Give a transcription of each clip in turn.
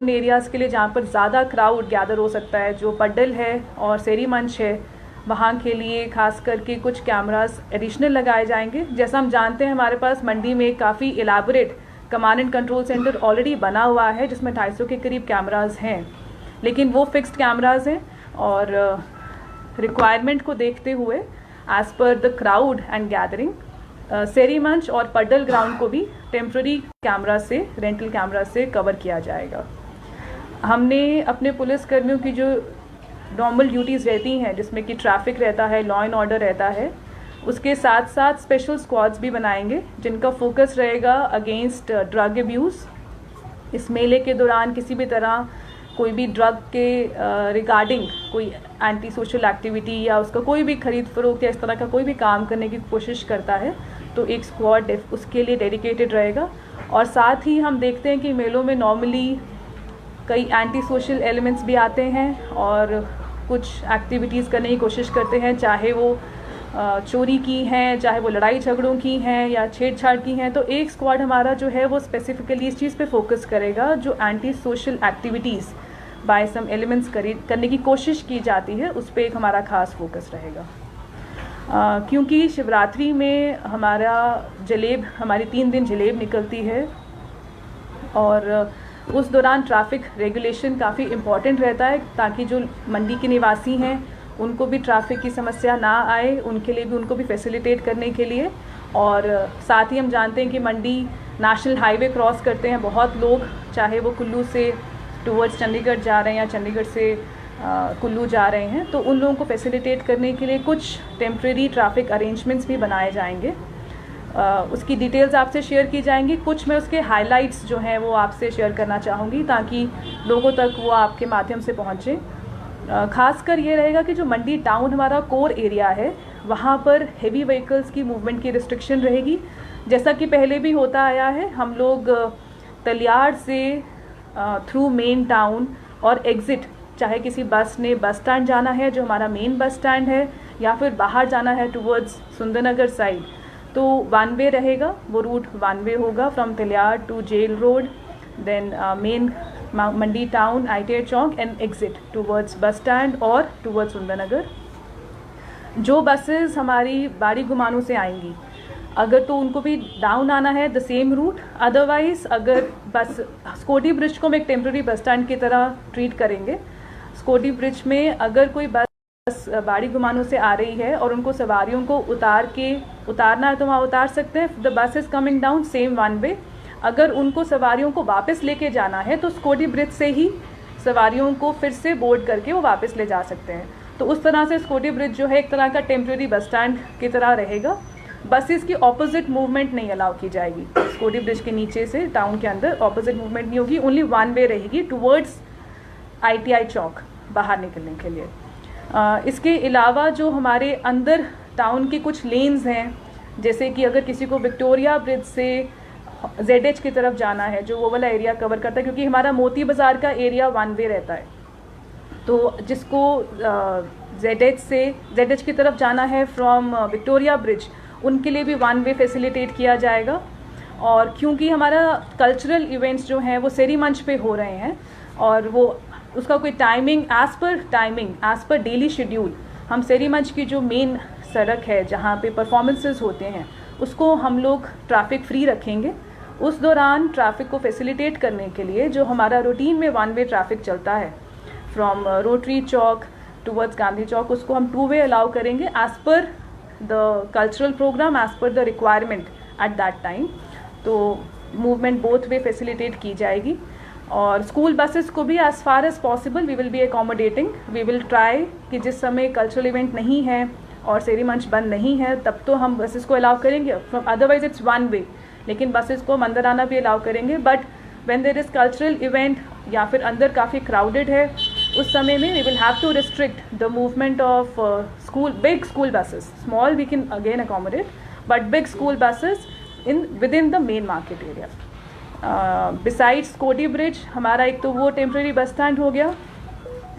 Areas के लिए जहाँ पर ज़्यादा क्राउड गैदर हो सकता है, जो पड्डल है और सेरी मंच है, वहाँ के लिए खास करके कुछ कैमरास एडिशनल लगाए जाएंगे। जैसा हम जानते हैं हमारे पास मंडी में काफ़ी elaborate command and control centre already बना हुआ है जिसमें 250 के करीब कैमरास हैं, लेकिन वो फिक्स्ड कैमरास हैं और रिक्वायरमेंट को देखते हुए as per the crowd and gathering Seri Manch और पड्डल ग्राउंड को भी टेम्प्रेरी कैमरा से, रेंटल कैमरा से कवर किया जाएगा। हमने अपने पुलिस कर्मियों की जो नॉर्मल ड्यूटीज़ रहती हैं, जिसमें कि ट्रैफिक रहता है, लॉ एंड ऑर्डर रहता है, उसके साथ साथ स्पेशल स्क्वाड्स भी बनाएंगे जिनका फोकस रहेगा अगेंस्ट ड्रग अब्यूज़। इस मेले के दौरान किसी भी तरह कोई भी ड्रग के रिगार्डिंग कोई एंटी सोशल एक्टिविटी या उसका कोई भी खरीद फरोख्त या इस तरह का कोई भी काम करने की कोशिश करता है तो एक स्क्वाड उसके लिए डेडिकेटेड रहेगा। और साथ ही हम देखते हैं कि मेलों में नॉर्मली कई एंटी सोशल एलिमेंट्स भी आते हैं और कुछ एक्टिविटीज़ करने की कोशिश करते हैं, चाहे वो चोरी की हैं, चाहे वो लड़ाई झगड़ों की हैं या छेड़छाड़ की हैं। तो एक स्क्वाड हमारा जो है वो स्पेसिफिकली इस चीज़ पे फोकस करेगा, जो anti social activities by some elements करने की कोशिश की जाती है, उस पर एक हमारा खास फोकस रहेगा। क्योंकि शिवरात्रि में हमारी 3 दिन जलेब निकलती है और उस दौरान ट्रैफिक रेगुलेशन काफ़ी इम्पॉर्टेंट रहता है ताकि जो मंडी के निवासी हैं उनको भी ट्रैफिक की समस्या ना आए, उनके लिए भी उनको भी फैसिलिटेट करने के लिए। और साथ ही हम जानते हैं कि मंडी नेशनल हाईवे क्रॉस करते हैं बहुत लोग, चाहे वो कुल्लू से टूवर्ड्स चंडीगढ़ जा रहे हैं या चंडीगढ़ से कुल्लू जा रहे हैं, तो उन लोगों को फैसिलिटेट करने के लिए कुछ टेम्प्रेरी ट्रैफिक अरेंजमेंट्स भी बनाए जाएंगे। उसकी डिटेल्स आपसे शेयर की जाएंगी। कुछ मैं उसके हाइलाइट्स जो हैं वो आपसे शेयर करना चाहूँगी ताकि लोगों तक वो आपके माध्यम से पहुँचे। खासकर ये रहेगा कि जो मंडी टाउन हमारा कोर एरिया है, वहाँ पर हेवी व्हीकल्स की मूवमेंट की रिस्ट्रिक्शन रहेगी। जैसा कि पहले भी होता आया है, हम लोग तलियाड़ से थ्रू मेन टाउन और एग्ज़िट, चाहे किसी बस ने बस स्टैंड जाना है जो हमारा मेन बस स्टैंड है, या फिर बाहर जाना है टुवर्ड्स सुंदरनगर साइड, तो 1 वे रहेगा। वो रूट 1 वे होगा from Taliyar to jail road, then main Mandi town, ITA Chowk and exit towards bus stand और टुवर्ड्स सुंदरनगर। जो बसेस हमारी बाड़ी गुमानों से आएंगी, अगर तो उनको भी डाउन आना है द सेम रूट, अदरवाइज़ अगर बस स्कोटी ब्रिज को हम एक टेम्प्रेरी बस स्टैंड की तरह ट्रीट करेंगे। स्कोटी ब्रिज में अगर कोई बस बाड़ी गुमानों से आ रही है और उनको सवारियों को उतारना है तो वहाँ उतार सकते हैं, the bus is coming down same 1 वे। अगर उनको सवारियों को वापस लेके जाना है तो स्कोटी ब्रिज से ही सवारियों को फिर से बोर्ड करके वो वापस ले जा सकते हैं। तो उस तरह से स्कोटी ब्रिज जो है एक तरह का टेम्प्रेरी बस स्टैंड की तरह रहेगा। बसेस की ऑपोजिट मूवमेंट नहीं अलाउ की जाएगी। स्कोटी ब्रिज के नीचे से टाउन के अंदर ऑपोजिट मूवमेंट नहीं होगी, ओनली 1 वे रहेगी टुवर्ड्स ITI चौक बाहर निकलने के लिए। इसके अलावा जो हमारे अंदर टाउन के कुछ लेन्स हैं, जैसे कि अगर किसी को विक्टोरिया ब्रिज से ZH की तरफ जाना है, जो वो वाला एरिया कवर करता है, क्योंकि हमारा मोती बाज़ार का एरिया 1 वे रहता है, तो जिसको ZH की तरफ जाना है फ्रॉम विक्टोरिया ब्रिज, उनके लिए भी 1 वे फैसिलिटेट किया जाएगा। और क्योंकि हमारा कल्चरल इवेंट्स जो हैं वो सेरी मंच पे हो रहे हैं और वो उसका कोई timing as per daily schedule, हम सेरी मंच की जो मेन सड़क है जहाँ पे परफॉर्मेंसेस होते हैं उसको हम लोग ट्रैफिक फ्री रखेंगे। उस दौरान ट्रैफिक को फैसिलिटेट करने के लिए जो हमारा रूटीन में 1 वे ट्रैफिक चलता है from rotary Chowk towards Gandhi Chowk, उसको हम 2 वे अलाउ करेंगे as per the cultural programme, as per the requirement at that time. तो मूवमेंट बोथ वे फैसिलिटेट की जाएगी। और स्कूल बसेस को भी as far as possible we will be accommodating. We will try कि जिस समय कल्चरल इवेंट नहीं है और सेरी मंच बंद नहीं है तब तो हम बसेस को अलाउ करेंगे, अदरवाइज इट्स 1 वे, लेकिन बसेस को हम अंदर आना भी अलाउ करेंगे। But when there is cultural event या फिर अंदर काफ़ी क्राउडेड है, उस समय में we will have to restrict the movement of big school buses. Small we can again accommodate, but big school buses within the main market area. Besides स्कोटी bridge हमारा एक तो वो टेम्प्रेरी बस स्टैंड हो गया,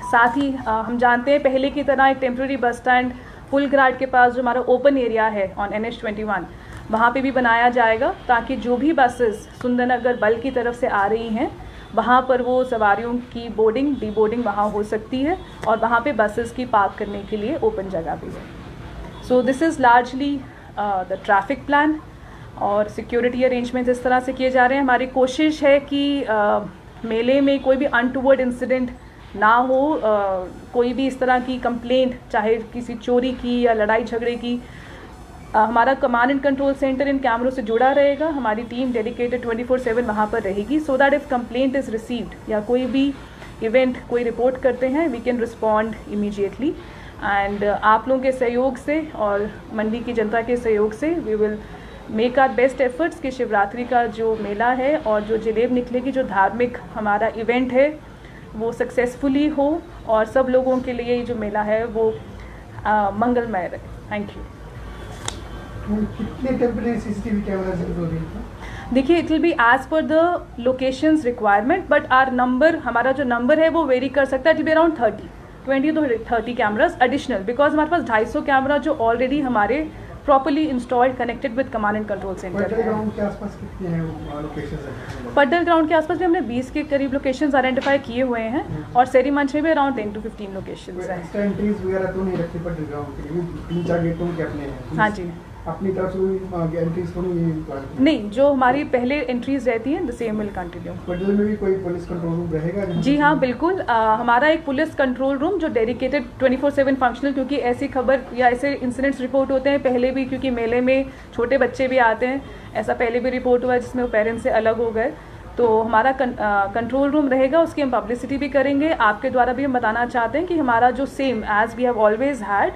साथ ही हम जानते हैं पहले की तरह एक टेम्प्रेरी बस स्टैंड फुलघराट के पास जो हमारा ओपन एरिया है ऑन NH21, वहाँ पे भी बनाया जाएगा ताकि जो भी बसेस सुंदरनगर बल की तरफ से आ रही हैं वहाँ पर वो सवारियों की बोर्डिंग डी बोर्डिंग वहाँ हो सकती है और वहाँ पे बसेस की पार्क करने के लिए ओपन जगह भी है। So this is largely the traffic plan और सिक्योरिटी अरेंजमेंट्स इस तरह से किए जा रहे हैं। हमारी कोशिश है कि मेले में कोई भी अनटूवर्ड इंसिडेंट ना हो, कोई भी इस तरह की कंप्लेंट चाहे किसी चोरी की या लड़ाई झगड़े की। हमारा कमांड एंड कंट्रोल सेंटर इन कैमरों से जुड़ा रहेगा, हमारी टीम डेडिकेटेड 24/7 वहाँ पर रहेगी, so that if complaint is received या कोई भी इवेंट कोई रिपोर्ट करते हैं we can respond immediately. And आप लोगों के सहयोग से और मंडी की जनता के सहयोग से we will make our best efforts कि शिवरात्रि का जो मेला है और जो जलेब निकलेगी, जो धार्मिक हमारा इवेंट है, वो सक्सेसफुली हो और सब लोगों के लिए ये जो मेला है वो मंगलमय रहे। Thank you. कितने टेम्परेरी सीसीटीवी कैमरा जरूरी है? देखिए, it will be as per the locations requirement, but our number, हमारा जो नंबर है वो वेरी कर सकता है। It will be around 20 to 30 cameras additional, because हमारे पास 250 कैमरा जो ऑलरेडी हमारे properly installed connected with command and control centre Paddal ground के आसपास कितने हैं लोकेशंस? पड्डल ग्राउंड के आसपास भी हमने 20 के करीब लोकेशंस आइडेंटिफाई किए हुए हैं और सेरी मंच में भी अराउंड 10 to 15 लोकेशंस हैं। एक्स्ट्रा एंट्रीज वगैरह तो नहीं रखी पड्डल ग्राउंड के लिए? 3-4 गेटों के अपने हैं? हाँ जी, अपनी तरफ से एंट्रीज को नहीं, जो हमारी पहले एंट्रीज रहती हैं the same will continue. Paddal में भी कोई पुलिस कंट्रोल रूम रहेगा? जी हाँ, बिल्कुल। हमारा एक पुलिस कंट्रोल रूम जो डेडिकेटेड 24/7 फंक्शनल, क्योंकि ऐसी खबर या ऐसे इंसिडेंट्स रिपोर्ट होते हैं पहले भी, क्योंकि मेले में छोटे बच्चे भी आते हैं, ऐसा पहले भी रिपोर्ट हुआ है जिसमें वो पेरेंट्स से अलग हो गए, तो हमारा कंट्रोल रूम रहेगा, उसकी हम पब्लिसिटी भी करेंगे। आपके द्वारा भी हम बताना चाहते हैं कि हमारा जो same as we have always had,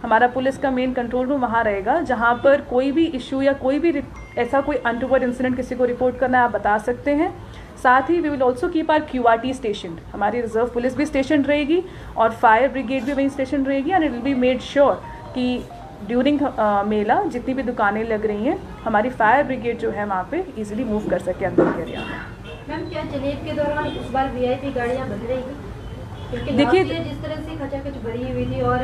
हमारा पुलिस का मेन कंट्रोल रूम वहाँ रहेगा, जहाँ पर कोई भी इशू या कोई भी ऐसा कोई अनटूवर्ड इंसिडेंट किसी को रिपोर्ट करना है आप बता सकते हैं। साथ ही we will also keep our QRT station, हमारी रिजर्व पुलिस भी स्टेशन रहेगी और फायर ब्रिगेड भी वहीं स्टेशन रहेगी, and it will be made sure कि ड्यूरिंग मेला जितनी भी दुकानें लग रही हैं हमारी फायर ब्रिगेड जो है वहाँ पे इजीली मूव कर सके अंदर के एरिया में। मैम, क्या जलेब के दौरान इस बार VIP गाड़ियाँ बंद रहेगी? क्योंकि देखिए, जिस तरह से खचाखच भरी हुई थी और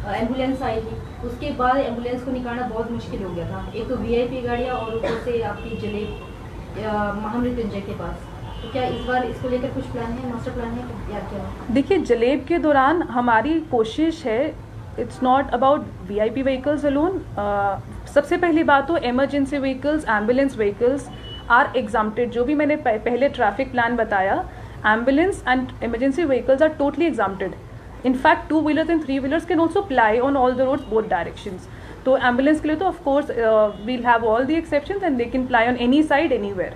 एम्बुलेंस आई थी, उसके बाद एम्बुलेंस को निकालना बहुत मुश्किल हो गया था। एक तो VIP गाड़ियाँ और ऊपर से आपकी जलेब महामृत्युंजय के पास, तो क्या इस बार इसको लेकर कुछ प्लान है, मास्टर प्लान है या क्या? देखिए, जलेब के दौरान हमारी कोशिश है, it's not about VIP vehicles alone. सबसे पहली बात तो emergency vehicles, ambulance vehicles are exempted. जो भी मैंने पहले ट्रैफिक प्लान बताया, ambulance and emergency vehicles are totally exempted. In fact, 2-wheelers and 3-wheelers can also ply on all the roads, both directions. तो एम्बुलेंस के लिए तो of course we'll have all the exceptions and they can ply on any side anywhere.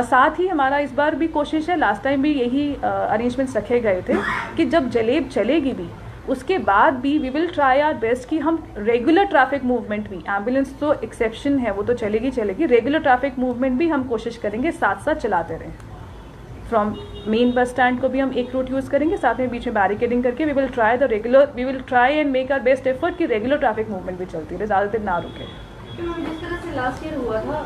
साथ ही हमारा इस बार भी कोशिश है, लास्ट टाइम भी यही अरेंजमेंट्स रखे गए थे कि जब जलेब चलेगी भी उसके बाद भी we will try our best कि हम रेगुलर ट्रैफिक मूवमेंट भी, एम्बुलेंस तो एक्सेप्शन है वो तो चलेगी, रेगुलर ट्रैफिक मूवमेंट भी हम कोशिश करेंगे साथ साथ चलाते रहें। फ्रॉम मेन बस स्टैंड को भी हम एक रूट यूज़ करेंगे, साथ में बीच में बैरिकेडिंग करके we will try and make our best effort कि रेगुलर ट्रैफिक मूवमेंट भी चलती रहे, ज़्यादा देर ना रुके। जिस तरह से लास्ट ईयर हुआ था,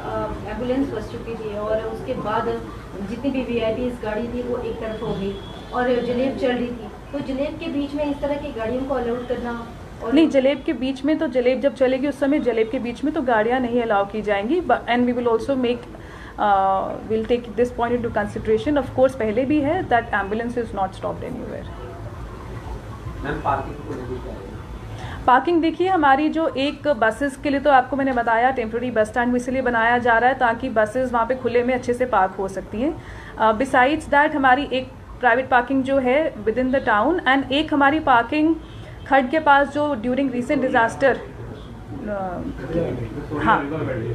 एम्बुलेंस फंस चुकी थी और उसके बाद जितनी भी VIPs गाड़ी थी वो एक तरफ हो गई और जलेब चल रही थी, तो जलेब के बीच में इस तरह की गाड़ियों को अलाउड करना और नहीं, जलेब के बीच में तो जलेब जब चलेगी उस समय जलेब के बीच में तो गाड़ियाँ नहीं अलाउ की जाएंगी, and we will also make we'll take this point into consideration. Of course, पहले भी है that ambulance is not stopped anywhere. Ma'am, parking को लेकर क्या है? पार्किंग देखिए, हमारी जो एक बसेस के लिए तो आपको मैंने बताया टेम्प्रेरी बस स्टैंड इसलिए बनाया जा रहा है ताकि बसेस वहाँ पे खुले में अच्छे से पार्क हो सकती हैं। बिसाइड्स दैट हमारी एक प्राइवेट पार्किंग जो है with in the town, and एक हमारी पार्किंग खड के पास जो ड्यूरिंग रिसेंट डिज़ास्टर, हाँ,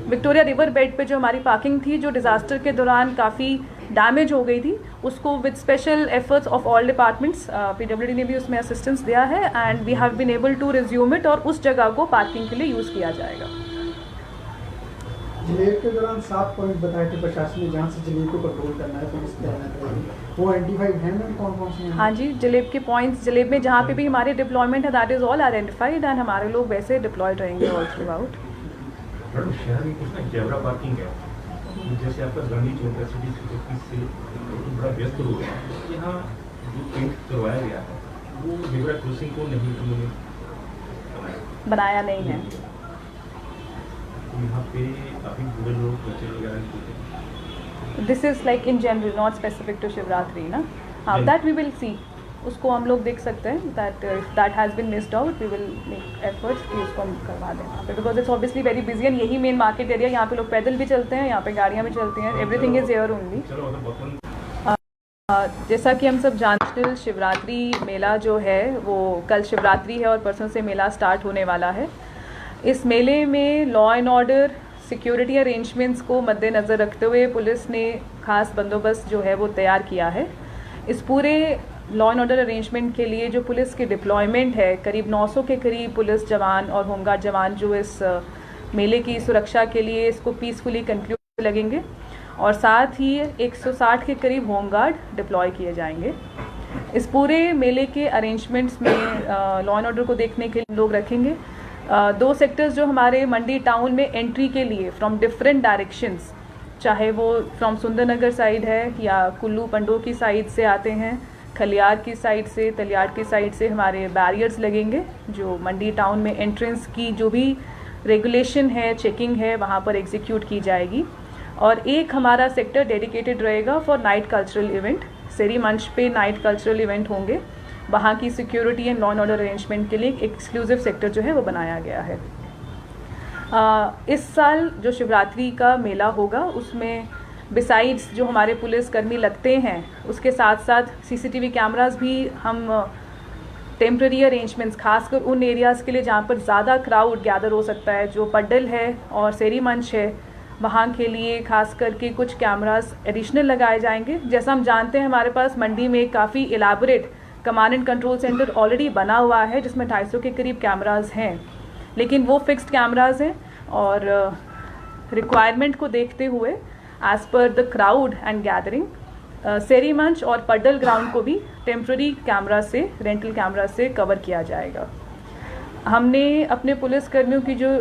विक्टोरिया रिवर बेड पे जो हमारी पार्किंग थी जो डिज़ास्टर के दौरान काफ़ी डैमेज हो गई थी, उसको with special efforts of all departments PWD ने भी उसमें असिस्टेंस दिया है and we have been able to resume it, और उस जगह को पार्किंग के लिए यूज़ किया जाएगा। जलेब के दौरान 7 पॉइंट बताए थे प्रशासन ने जहाँ से जलेब को कंट्रोल करना है, पुलिस तैनात रहेगी, वो आइडेंटिफाइड हैं मैम? कौन से हैं? हाँ जी, जलेब के पॉइंट्स, जलेब में जहाँ पे भी हमारे डिप्लॉयमेंट है that is all identified and हमारे लोग वैसे डिप्लॉयड रहेंगे ऑल थ्रू आउट। शहर में कुछ ना कैमरा पार्किंग है, जैसे आपका गांधी चौक है, सिटी से बड़ा व्यस्त हो गया, यहाँ जो पेंट करवाया गया है वो जेब्रा क्रॉसिंग को नहीं उन्होंने बनाया नहीं है। यहाँ पे काफ़ी बुरे लोग बच्चे वगैरह होते हैं, this is like in general, not specific to Shivratri ना. हाँ, Yes. That we will see. उसको हम लोग देख सकते हैं that if that has been missed out we will make efforts कि उसको हम करवा दें यहाँ पे, because it's obviously very busy and यही मेन मार्केट एरिया. यहाँ पे लोग पैदल भी चलते हैं, यहाँ पे गाड़ियाँ भी चलती हैं, एवरीथिंग इज़ हियर ओनली. चलो मतलब अपन जैसा कि हम सब जानते हैं, शिवरात्रि मेला जो है वो कल शिवरात्रि है और परसों से मेला स्टार्ट होने वाला है. इस मेले में law and order, security arrangements को मद्देनज़र रखते हुए पुलिस ने खास बंदोबस्त जो है वो तैयार किया है. इस पूरे लॉ एंड ऑर्डर अरेंजमेंट के लिए जो पुलिस की डिप्लॉयमेंट है, करीब 900 के करीब पुलिस जवान और होमगार्ड जवान जो इस मेले की सुरक्षा के लिए इसको पीसफुली कंक्लूड लगेंगे, और साथ ही 160 के करीब होमगार्ड डिप्लॉय किए जाएंगे. इस पूरे मेले के अरेंजमेंट्स में लॉ एंड ऑर्डर को देखने के लिए लोग रखेंगे. 2 सेक्टर्स जो हमारे मंडी टाउन में एंट्री के लिए फ्रॉम डिफरेंट डायरेक्शंस, चाहे वो फ्रॉम सुंदरनगर साइड है या कुल्लू पंडो की साइड से आते हैं, खलियार की साइड से, तलियाड़ की साइड से, हमारे बैरियर्स लगेंगे जो मंडी टाउन में एंट्रेंस की जो भी रेगुलेशन है, चेकिंग है, वहाँ पर एग्जीक्यूट की जाएगी. और एक हमारा सेक्टर डेडिकेटेड रहेगा फॉर नाइट कल्चरल इवेंट. सेरी मंच पे नाइट कल्चरल इवेंट होंगे, वहाँ की security and law and order arrangement के लिए एक एक्सक्लूसिव सेक्टर जो है वो बनाया गया है. इस साल जो शिवरात्रि का मेला होगा उसमें बिसाइड्स जो हमारे पुलिसकर्मी लगते हैं, उसके साथ साथ सीसीटीवी कैमरास भी हम टेम्प्रेरी अरेंजमेंट्स खासकर उन एरियाज़ के लिए जहाँ पर ज़्यादा क्राउड गैदर हो सकता है, जो पड्डल है और सेरी मंच है, वहाँ के लिए खास करके कुछ कैमरास एडिशनल लगाए जाएंगे. जैसा हम जानते हैं हमारे पास मंडी में काफ़ी elaborate command and control centre already बना हुआ है जिसमें 250 के करीब कैमरास हैं, लेकिन वो फिक्स्ड कैमरास हैं और रिक्वायरमेंट को देखते हुए as per the crowd and gathering Seri Manch और पड्डल ग्राउंड को भी टेम्प्रेरी कैमरा से, रेंटल कैमरा से कवर किया जाएगा. हमने अपने पुलिसकर्मियों की जो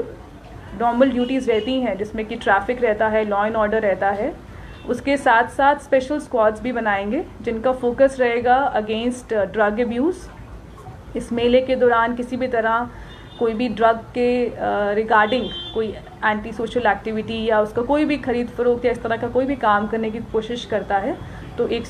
नॉर्मल ड्यूटीज़ रहती हैं जिसमें कि ट्रैफिक रहता है, लॉ एंड ऑर्डर रहता है, उसके साथ साथ स्पेशल स्क्वाड्स भी बनाएंगे जिनका फोकस रहेगा अगेंस्ट ड्रग अब्यूज़. इस मेले के दौरान किसी भी तरह कोई भी ड्रग के रिगार्डिंग कोई एंटी सोशल एक्टिविटी या उसका कोई भी खरीद फरोख्त या इस तरह का कोई भी काम करने की कोशिश करता है तो एक